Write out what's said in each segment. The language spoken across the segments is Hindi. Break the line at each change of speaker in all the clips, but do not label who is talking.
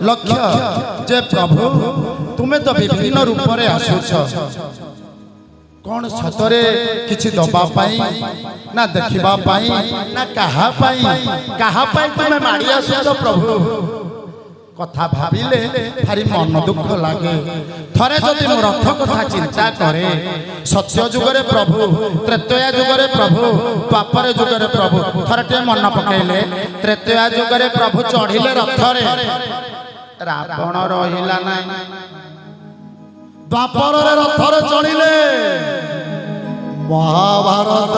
लक्ष्य जे प्रभु तुम्हें तो विभिन्न रूप में आसुच कौन सतरे किछि दबा पाई ना देखिबा पाई ना कहा पाई तुम्हें माड़ी आसुच प्रभु कथा भाविले भारी मन दुख लगे थरे जदि मो रथ कथा चिंता करे सत्य जुगरे प्रभु त्रेतया जुगरे प्रभु द्वापर जुगरे प्रभु थरे टे मन पकेले त्रेतया जुगरे प्रभु चढ़िले रथरे रावण रहिला नाही द्वापर रे रथरे चढ़िले महाभारत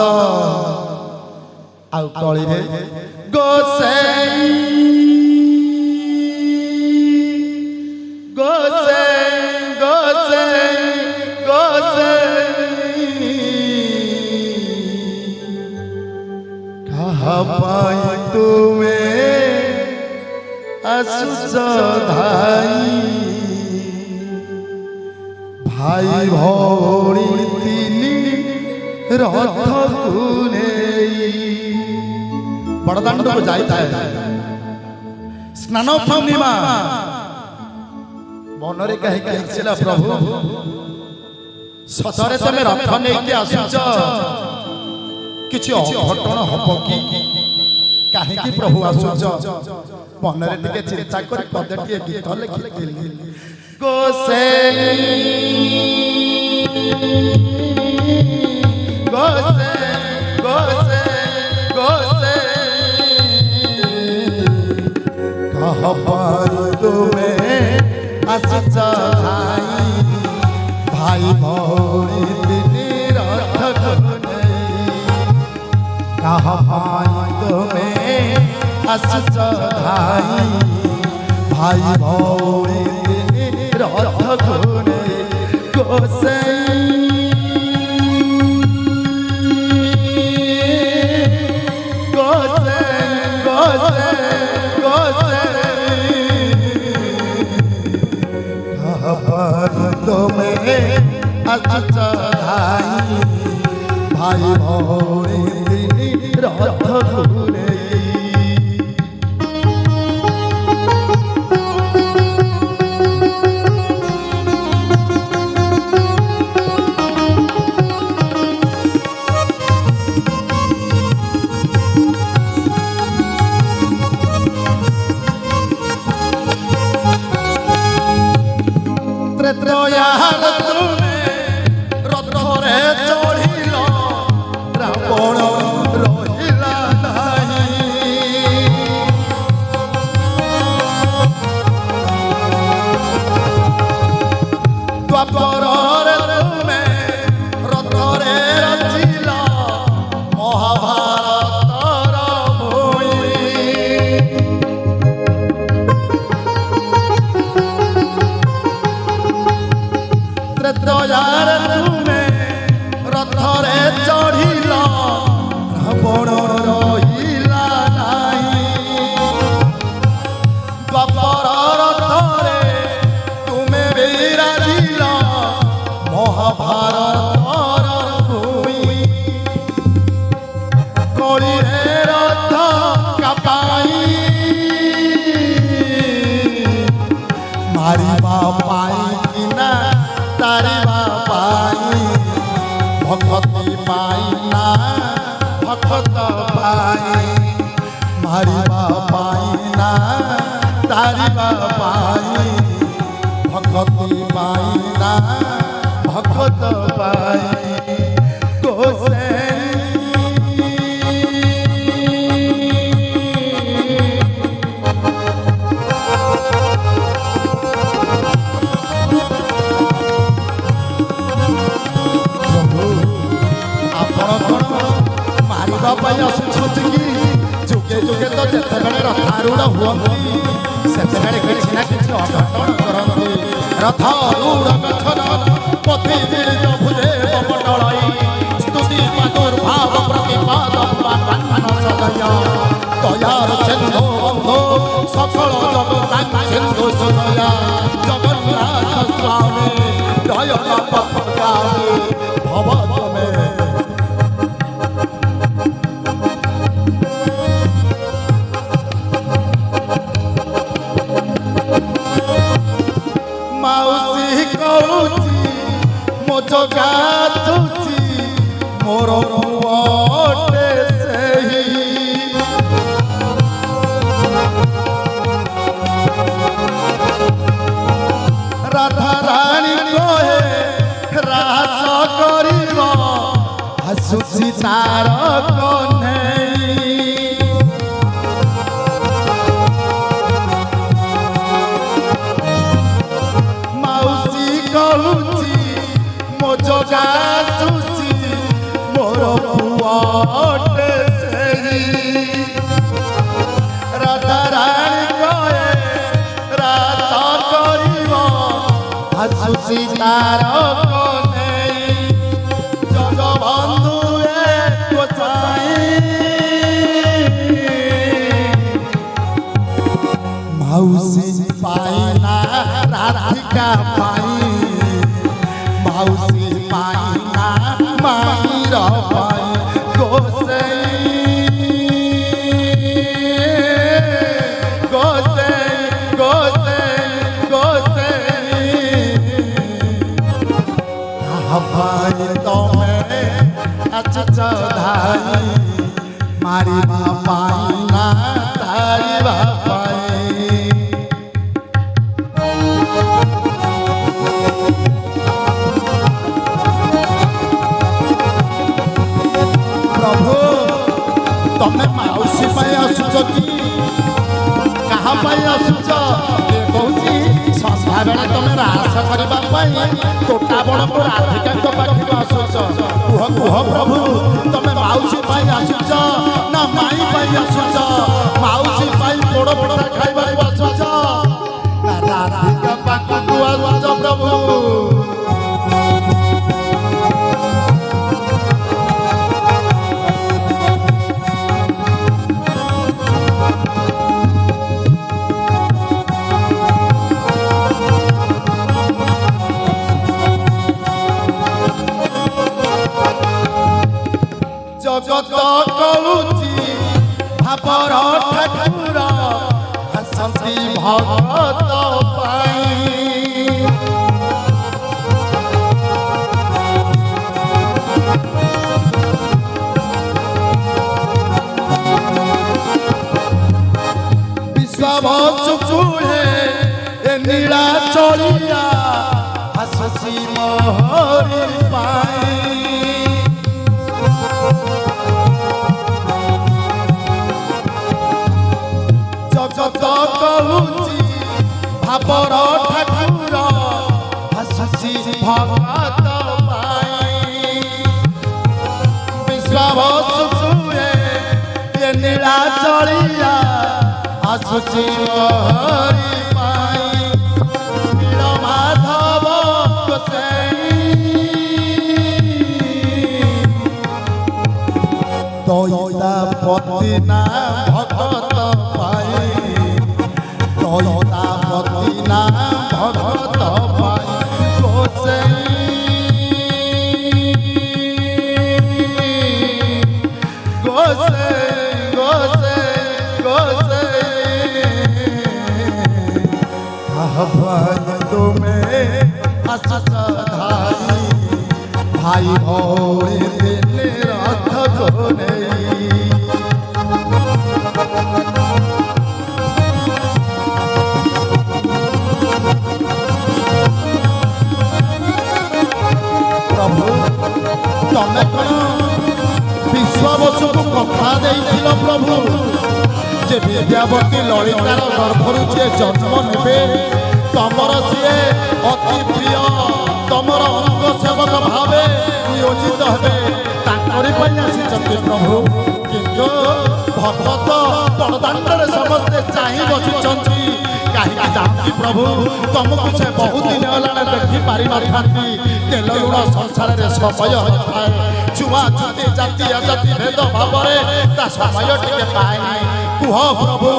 आउ कली रे गोसेई कहाँ तुम्हें आसुच धाई भाई भौणी तीनी रथ बड़दाण्ड को जाता है स्नान पूर्णिमा मनरे कहीं आसला प्रभु सतरे तुम रथ नहीं आसुच किछि अघटन हब कि कहीं प्रभु आसुच मनरे टिके चिंता कर पदे टिके गीत लिखिली गोसेई कहाँ तुम्हें आसुच भाई भौरी तीनी रथ कहाँ तुम्हें आसुच भाई भौरी तीनी रथ गोसेई तुम्हें आसुच भाई भौरी तीनी रथ त्रेतयार तुम्हें रथरे चढ़िल रावण रहिला नहीं द्वापर तुम्हें रथरे रचिल महाभारतर भूमि त्रेतयार तुम्हें रथरे चढ़िल रावण रहिला नहीं द्वापर रथरे तुम्हें विराजिल महाभारतर भूमि कली रथ कापाई मारिबा पाई किना तारिबा पाई भक्ति पाई ना भक्त पाई मारिबा पाई ना तारिबा पाई भक्ति पाई ना भक्त पाई जुगे जुगे तो जिते बड़े रथारूढ़ हुए से किसी ना किसी अघटन करती रथारूढ़ गछर पथि विरज भुदेव मंडल स्तुति प्रादुर्भाव प्रतिपाद सदय दयार सिंधु बंधु सकल जगत सिंधु सुदया जगन्नाथ स्वामी दया पथगामी भव तमे माउसी कहूची मो जगा तुची मोर पुअटे सेही राधा रानी कहे रास करिब आसुची तार कन्हई माउसी कहूची मो जगा तुची मोर पुअटे सेही राधा रानी कहे रास करिब आसुची तार कन्हई जग बंधु माउसी पाइना राधिका पाई माउसी पाइना माईर पाई गोसई गोसई गोसई गोसई भाई तमे अच्छा धाई मारी पाइना तारी बापाई प्रभु तमे माउसी पाई आसुच कि कहा पाई आसुच ये कहूची संध्या बेले तमे रास करबा पाई तोटा बड़ को राधिका को पाखी आसुच कुह कुह प्रभु तमे माउसी पाई आसुच ना माई पाई आसुच माउसी पाई पोड़ पिठा खाइबा को आसुच ना राधिका पाखी को आसुच प्रभु जगत कहूची भावर ठाकुर आसती भगत पाई विश्वास चुहे ए नीला चलिया आसती मोहरी पाई जगत कहूची भावर ठाकुर आसुची भगत पाई विश्वास चुए ये नीला चलिया आसुची हरि पाई नील माधव दईता पति ना भगत पाई दईता पति ना भगत पाई गोसे गोसे गोसे भाई तुम्हें आसुच धाई भाई भौरी दिल रथ को नहीं प्रभु तमे कौन विश्वावसु को कथा देइथिल प्रभु जे विद्यावती ललितार गर्भरु जे जन्म नेबे तमर सी अति प्रिय तमर अंग सेवक भावे नियोजित हे ताकरी पई आसी प्रभु किंतु भगत बड़दाण्डर समस्ते चाहि बसिछंती कहीं जाती प्रभु तुमको से बहुत दिन होगा देखी पारि नथांती तेल लुण संसार में समय होता है छुआ छुती जाति अजाति भेद भाव ता समय टे पाए ना कुह प्रभु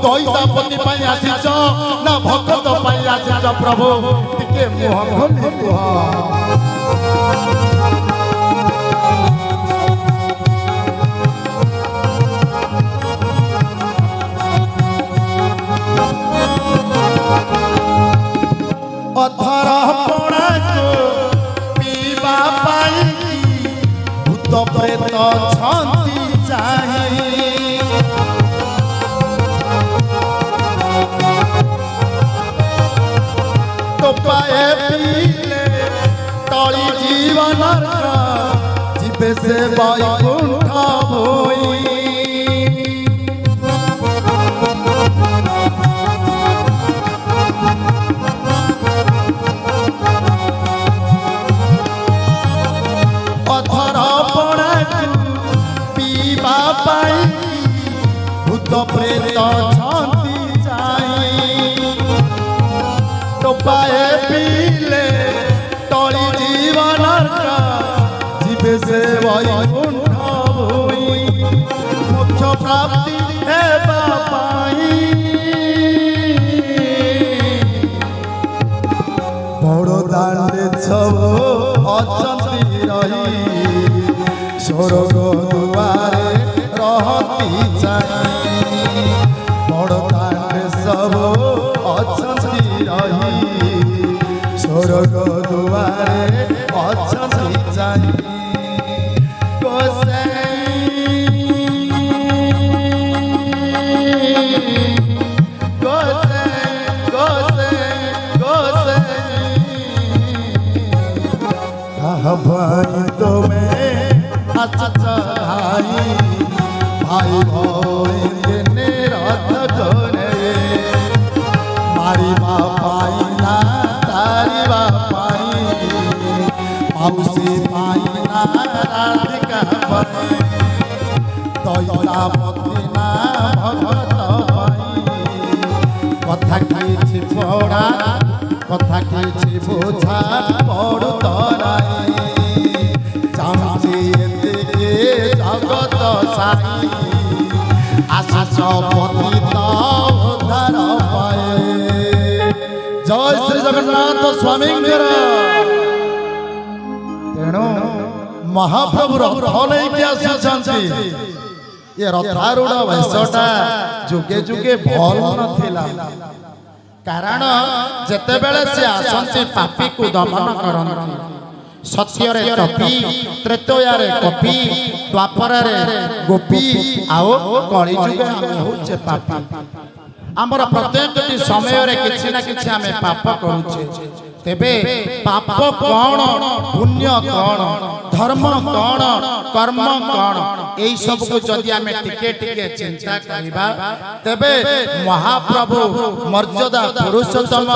दैतापति आसीच ना भगत आसीच प्रभु टिके मुह खोली कुह ଅଧର ପଣାକୁ ପିଇବା ପାଇଁ ଭୂତ ପ୍ରେତ ଅଛନ୍ତି ଚାହିଁ ଟୋପାଏ ପିଇଲେ ଟଳି ଜୀବନର ଯିବେ ସେ ବୈକୁଣ୍ଠ ଭୋଇ ଅଧର ପଣାକୁ ପିଇବା ପାଇଁ ଭୂତ ପ୍ରେତ ଅଛନ୍ତି ଚାହିଁ ଟୋପାଏ ପିଇଲେ ଟଳି ଜୀବନର ଯିବେ ସେ ବୈକୁଣ୍ଠ ଭୋଇ ମୋକ୍ଷ ପ୍ରାପ୍ତି ହେବା ପାଇଁ ବଡ଼ ଦାଣ୍ଡେ ସବୁ ଅଛନ୍ତି ରହି ସ୍ୱର୍ଗ ଦୁଆରେ ରହନ୍ତି ଚାହିଁ ବଡ଼ ଦାଣ୍ଡେ ସବୁ ଅଛନ୍ତି ରହି ସ୍ୱର୍ଗ ଦୁଆରେ ଅଛନ୍ତି ଚାହିଁ भाई तुम्हें भाई भाई भोने रथ जोने मारी बापाई ना तारी बापाई माउसी पाई ना राधिका पाई तैला पति ना भगत पाई कथा खाई पड़ा कथा खाई बोझा पड़ू तराई जगत साई आशीष पतित उद्धार पाए जय श्री जगन्नाथ स्वामी तेणु महाप्रभु रथ नहीं आसी ये रथारूढ़ वेशटा जुगे जुगे भल नथिला कारण जेतेबेले से आसंती पापी को दमन करन सत्यरे कपि त्रेतयारे कपि द्वापरारे गोपी आओ कली जुगे हम होचे पापी हमर प्रत्येक समय रे किछि ना किछि हमें पाप करूचे तेबे पाप कौन पुण्य कौन धर्म कौन कर्म कौन एई सब को जदि हमें टिके टिके चिंता करिबा तेबे महाप्रभु मर्यादा पुरुषोत्तम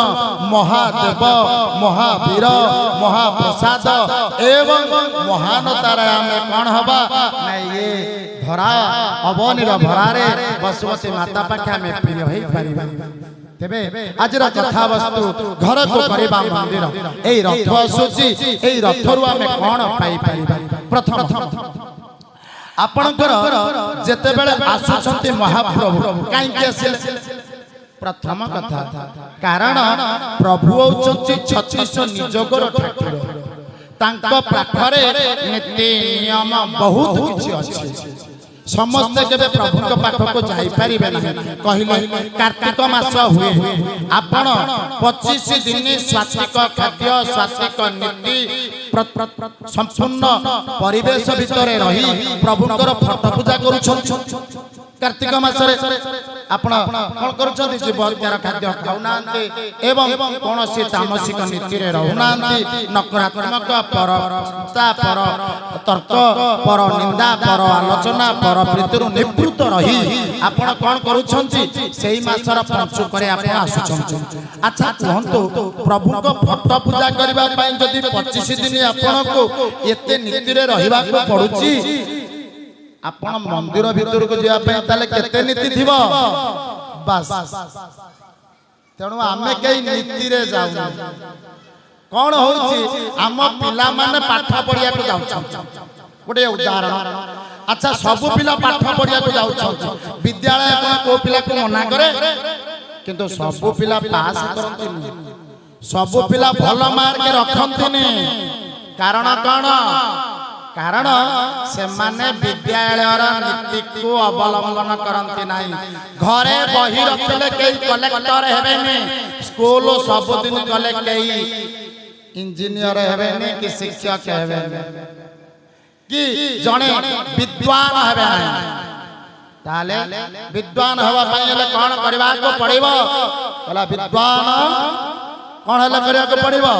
महादेव महावीर महाप्रसाद एवं महानतार हमें कौन हबा ना ये धरा अवनीर भरारे बसुमती माता पाखे हमें प्रिय होई परिबा तेबे आजर कथा वस्तु घर को करबा मंदिर एई रथ आसुची एई रथरु हमें कोन पाई परिबा प्रथम आपनकर जेते बेले आसुछंती महाप्रभु काई के आसिले प्रथम कथा कारण प्रभु होचंती 36 निजगर ठाकुर तांको पाखरे नीति नियम बहुत किछि अछि समस्त केबे प्रभु के पाख को जाई परिबे नहीं कहिले कार्तिक मास हुए आपण 25 दिन स्वात्विक खाद्य स्वात्विक नीति संपूर्ण परिवेश भितरे रही प्रभुकर फट पूजा करूछन कार्तिक मास रे आपण कोन करूछन जीव हत्यार खाद्य खाउनांती एवं कोनोसी तामसिक नीति रे रहउनांती नकारात्मक पर तर्क पर निंदा पर आलोचना पर प्रीतिरु निवृत्त रही आपण कोन करूछंती सेही मासर पंचुकरे आपण आसुछंती अच्छा कहंतु प्रभु को फट पूजा करबा पई जदी 25 दिन आपण को एते नीति रे रहिबा को पडुची आपण मंदिर भीतर को जिया पे ताले केते नीति थिबो बस तेणु आमे कई नीति रे जाऊ कौन होची आम पिला माने पाठ पढ़िया को जाऊ गोटे उदाहरण अच्छा सब पिला पाठ पढ़िया को जाऊ विद्यालय को पिला को मना करे किंतु सब पिला पास करंती सब पिला भल मार्क रखंती कारण कौन कारण से माने विद्यालय नीति को अवलंबन करती ना घरे बही रखले कई कलेक्टर हेबेनी स्कूल सबुदिन गले कई इंजीनियर हेबेनी कि शिक्षक हेबेनी कि जने विद्वान हेबे ताले विद्वान हवा पाइले कौन करबा को पड़िबो कला विद्वान कौन हला करिया को पड़िबो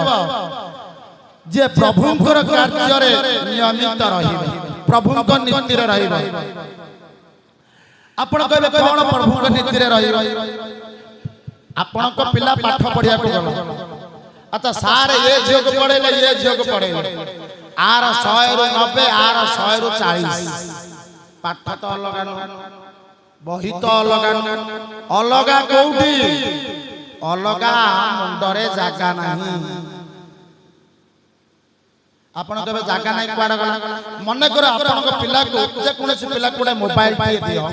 जे प्रभुंकर कार्य रे नियमित रहिबे प्रभुंकर नीति रे रहिबे आपण कहबे कौन प्रभुंकर नीति रे रहिबे आपण को पिला पाठ पढ़िया को गला अच्छा सारे ये जोग पढ़ेले ये जोग पढ़ेले आर 100 रु 90 आर 100 रु 40 पाठ तो अलगा बही तो अलगा कोठी अलगा मुंडरे जागा नहीं आपण केबे जागा नहीं कुआडा गला मन कर आपण को पिला को जे कोनसी पिला कोडे मोबाइल टी दियो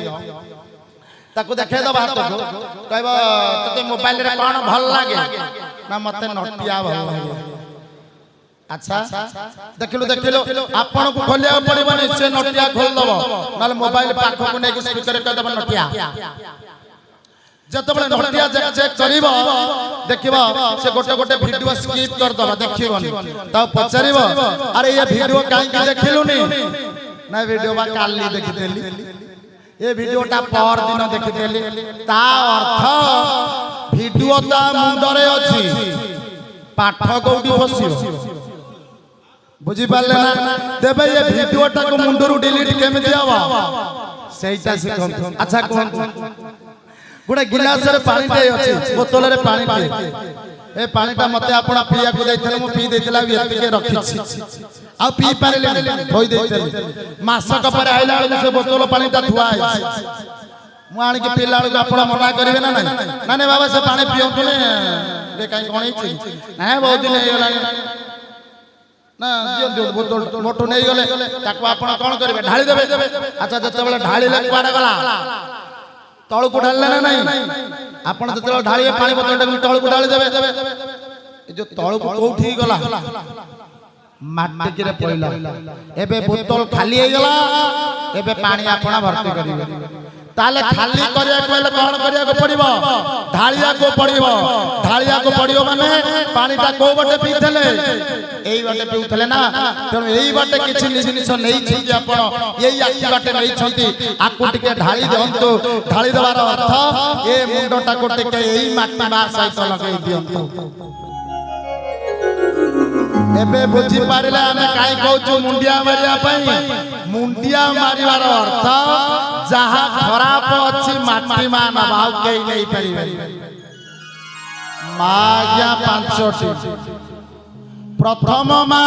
ताको देखे दो बात को कहबो तते मोबाइल रे कोन भल लागे ना मते नटिया भल लागे अच्छा देखिलो आपण को खोलिया पड़िबनी से नटिया खोल दबो नाल मोबाइल पाखो को नै स्पीकर कर दबो नटिया जतबले नटिया चेक करिवो देखिबो से गोटे गोटे वीडियो स्किप कर दबो देखिबोनी ता पछारिबो अरे ये वीडियो काई के देखिलुनी ना वीडियो बा काली देखिदेली ये वीडियोटा पर दिन देखिदेली ता अर्थ वीडियो ता मुंडरे अछि पाठ कोडी बसियो बुझी पाले ना देबे ये वीडियोटा को मुंडरू डिलीट केमे दियावा सेइटा सिखम अच्छा कोन गुडा गिलास रे पानी दे अछि बोतल रे पानी दे ए पानीटा मते आपण पिया को दैथले मु पी दैथला एति के रखिछि आ पी पारेले होई दैथले मासक पर आइला से बोतल पानीटा थुआ आइछि मु आनी के पिला को आपण मना करिवे ना ना बाबा से पानी पियंतु ने बे काई कोन हिछि ना बहुत दिन हे गला ना दियो बोतल मोटो नै गले ताको आपण कोन करिवे ढाली देबे अच्छा जते बेले ढाली ले कुआडा गला तळ को ढालले ना नहीं आपण जते ढाली पानी बोतल तळ को ढाली देबे ए जो तळ को कोठी गला माटी के पइला एबे बोतल खाली हे गला एबे पानी आपण भर्ती करिवे ताले खाली करिया कहले कोन करिया को पड़िबो ढालिया को पड़िबो माने पानीटा को बटे पीथले एई बटे पीउथले ना त एई बटे किछि जिनिस नै छी जे आपण एई आखि बटे नै छंती आकु टिके ढाली दहंतु ढाली देवार अर्थ ए मुंडटा को टिके एई माटी बा सहित लगै दियंतु एबे बुझी पारिले हमें काई कहू मुंडिया मारिया पई मुंडिया मारिवार अर्थ जहा खराब अछि माटी मा नबाव केई नै परिबे माया पांचटी प्रथम मा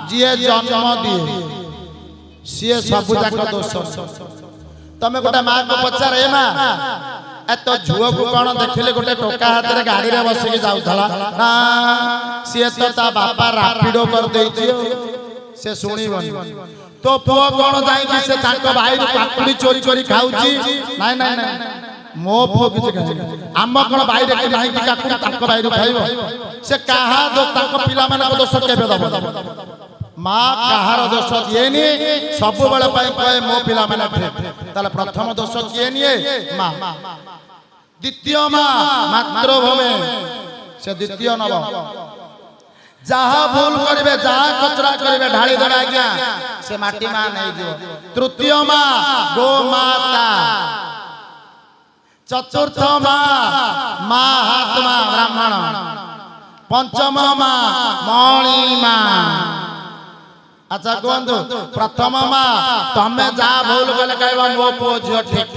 जिए जन्म दिए सिए सब जाक दोष तमे गोटा मां को पचार ए मां एत झुओ को कोन देखिले गोटे टोका हाथ रे गाड़ी रे बस के जाउथला ना सिए तो ता बापा रैपिडो कर देछि से सुनिबनी तो पुओ कोन जाई कि से ताको भाई रो काकुड़ी चोरी करी खाउची नाही नाही नाही मो पुओ किछ खाइ आम कोन भाई रे नाही कि काकुड़ी ताको भाई रो खाइबो से काहा दो ताको पिला माने को दोष केबे दबो मां काहार दोष दिएनी सब बेले पई कहे मो पिला माने ताले प्रथम दोष किएनी मां द्वितीय मां मातृभूमि से द्वितीय नब जहा भूल करिवे जहा कचरा करिवे ढाली देबा आज्ञा से माटी मां नै दियो तृतीय मां गो माता चतुर्थ मां महात्मा ब्राह्मण पंचम मां मणि मां अच्छा कहंतु प्रथम मां तमे जा भूल गले कहबा मो पुओ झियो ठीक